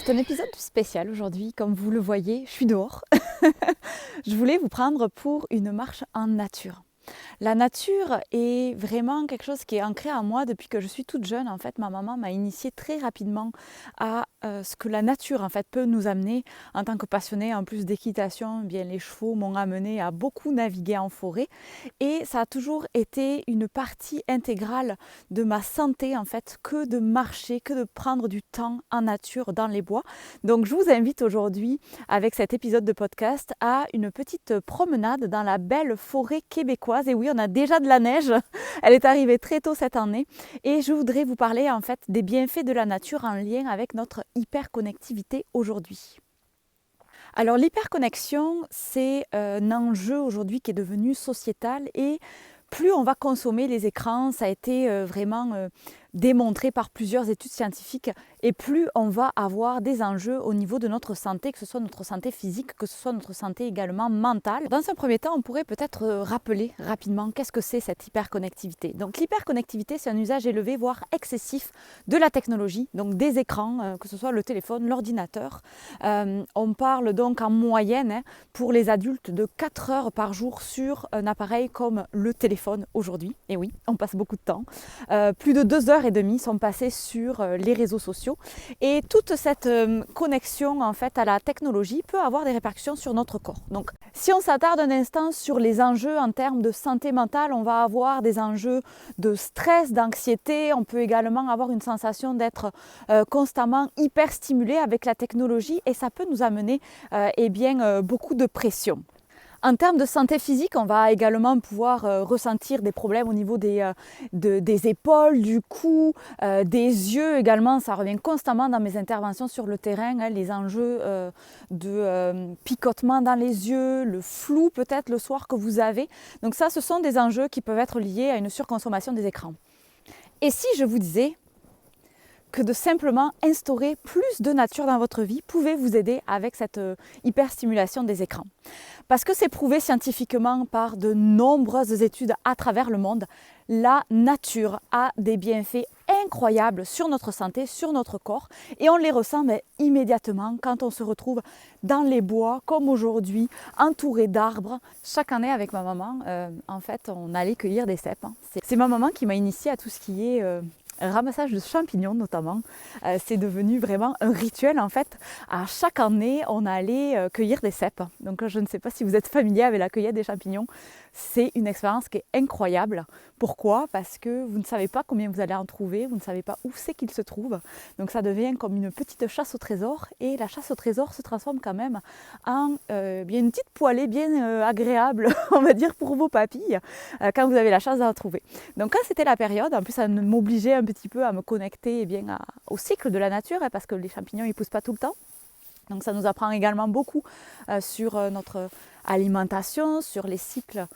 C'est un épisode spécial aujourd'hui, comme vous le voyez, je suis dehors. Je voulais vous prendre pour une marche en nature. La nature est vraiment quelque chose qui est ancré en moi depuis que je suis toute jeune. En fait, ma maman m'a initiée très rapidement à ce que la nature en fait peut nous amener en tant que passionnée. En plus d'équitation, eh bien les chevaux m'ont amené à beaucoup naviguer en forêt et ça a toujours été une partie intégrale de ma santé en fait que de marcher, que de prendre du temps en nature dans les bois. Donc je vous invite aujourd'hui avec cet épisode de podcast à une petite promenade dans la belle forêt québécoise. Et oui, on a déjà de la neige, elle est arrivée très tôt cette année et je voudrais vous parler en fait des bienfaits de la nature en lien avec notre hyperconnectivité aujourd'hui. Alors l'hyperconnexion, c'est un enjeu aujourd'hui qui est devenu sociétal et plus on va consommer les écrans, ça a été vraiment démontré par plusieurs études scientifiques, et plus on va avoir des enjeux au niveau de notre santé, que ce soit notre santé physique, que ce soit notre santé également mentale. Dans un premier temps, on pourrait peut-être rappeler rapidement qu'est-ce que c'est cette hyperconnectivité. Donc l'hyperconnectivité, c'est un usage élevé, voire excessif de la technologie, donc des écrans, que ce soit le téléphone, l'ordinateur. On parle donc en moyenne, pour les adultes, de 4 heures par jour sur un appareil comme le téléphone aujourd'hui. Et oui, on passe beaucoup de temps. Plus de 2 heures et demie sont passées sur les réseaux sociaux et toute cette connexion en fait à la technologie peut avoir des répercussions sur notre corps. Donc si on s'attarde un instant sur les enjeux en termes de santé mentale, on va avoir des enjeux de stress, d'anxiété, on peut également avoir une sensation d'être constamment hyper stimulé avec la technologie et ça peut nous amener beaucoup de pression. En termes de santé physique, on va également pouvoir ressentir des problèmes au niveau des épaules, du cou, des yeux également. Ça revient constamment dans mes interventions sur le terrain, hein, les enjeux de picotement dans les yeux, le flou peut-être le soir que vous avez. Donc ça, ce sont des enjeux qui peuvent être liés à une surconsommation des écrans. Et si je vous disais que de simplement instaurer plus de nature dans votre vie pouvait vous aider avec cette hyperstimulation des écrans. Parce que c'est prouvé scientifiquement par de nombreuses études à travers le monde, la nature a des bienfaits incroyables sur notre santé, sur notre corps, et on les ressent immédiatement quand on se retrouve dans les bois, comme aujourd'hui, entouré d'arbres. Chaque année avec ma maman, en fait, on allait cueillir des cèpes. C'est ma maman qui m'a initiée à tout ce qui est ramassage de champignons notamment. C'est devenu vraiment un rituel en fait. À chaque année, on allait cueillir des cèpes. Donc je ne sais pas si vous êtes familier avec la cueillette des champignons. C'est une expérience qui est incroyable. Pourquoi ? Parce que vous ne savez pas combien vous allez en trouver, vous ne savez pas où c'est qu'ils se trouvent. Donc ça devient comme une petite chasse au trésor et la chasse au trésor se transforme quand même en une petite poêlée bien agréable, on va dire, pour vos papilles quand vous avez la chance d'en trouver. Donc quand c'était la période, en plus ça m'obligeait un petit peu à me connecter au cycle de la nature, hein, parce que les champignons ils ne poussent pas tout le temps. Donc ça nous apprend également beaucoup sur notre alimentation, sur les cycles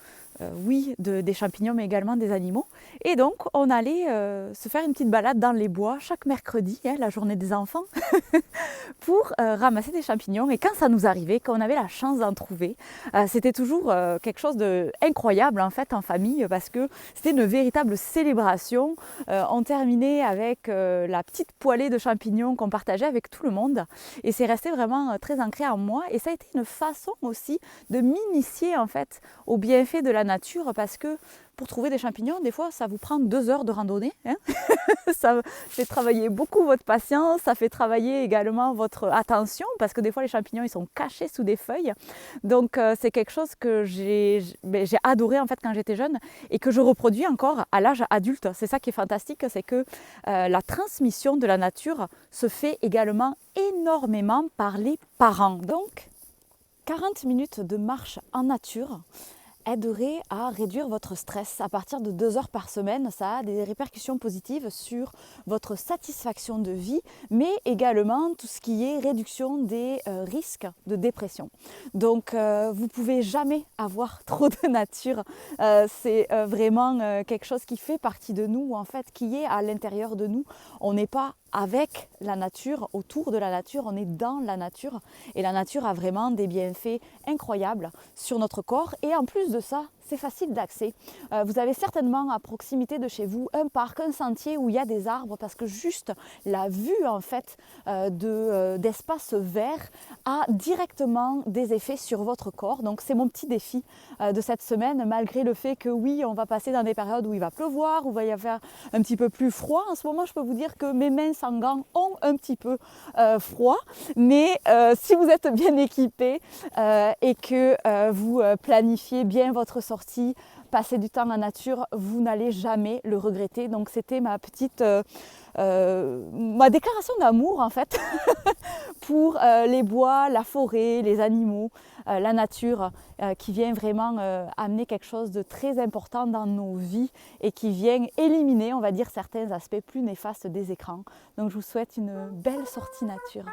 des champignons mais également des animaux. Et donc on allait se faire une petite balade dans les bois chaque mercredi, hein, la journée des enfants, pour ramasser des champignons. Et quand ça nous arrivait, quand on avait la chance d'en trouver, c'était toujours quelque chose d'incroyable en fait en famille, parce que c'était une véritable célébration. On terminait avec la petite poêlée de champignons qu'on partageait avec tout le monde et c'est resté vraiment très ancré en moi et ça a été une façon aussi de m'initier en fait aux bienfaits de la nature, parce que pour trouver des champignons, des fois ça vous prend 2 heures de randonnée, hein. Ça fait travailler beaucoup votre patience, ça fait travailler également votre attention, parce que des fois les champignons ils sont cachés sous des feuilles. Donc c'est quelque chose que j'ai adoré en fait quand j'étais jeune et que je reproduis encore à l'âge adulte. C'est ça qui est fantastique, c'est que la transmission de la nature se fait également énormément par les parents. Donc 40 minutes de marche en nature aiderait à réduire votre stress. À partir de 2 heures par semaine, ça a des répercussions positives sur votre satisfaction de vie, mais également tout ce qui est réduction des risques de dépression. Donc vous ne pouvez jamais avoir trop de nature. C'est vraiment quelque chose qui fait partie de nous, en fait, qui est à l'intérieur de nous. On n'est pas avec la nature, autour de la nature, on est dans la nature et la nature a vraiment des bienfaits incroyables sur notre corps et en plus de ça, c'est facile d'accès. Vous avez certainement à proximité de chez vous un parc, un sentier où il y a des arbres parce que juste la vue en fait d'espace vert a directement des effets sur votre corps. Donc c'est mon petit défi de cette semaine, malgré le fait que oui, on va passer dans des périodes où il va pleuvoir, où il va y avoir un petit peu plus froid. En ce moment, je peux vous dire que mes mains sans gants ont un petit peu froid, mais si vous êtes bien équipé et que vous planifiez bien votre sortie, passer du temps en nature, vous n'allez jamais le regretter. Donc c'était ma petite ma déclaration d'amour en fait pour les bois, la forêt, les animaux, la nature qui vient vraiment amener quelque chose de très important dans nos vies et qui vient éliminer, on va dire, certains aspects plus néfastes des écrans. Donc je vous souhaite une belle sortie nature.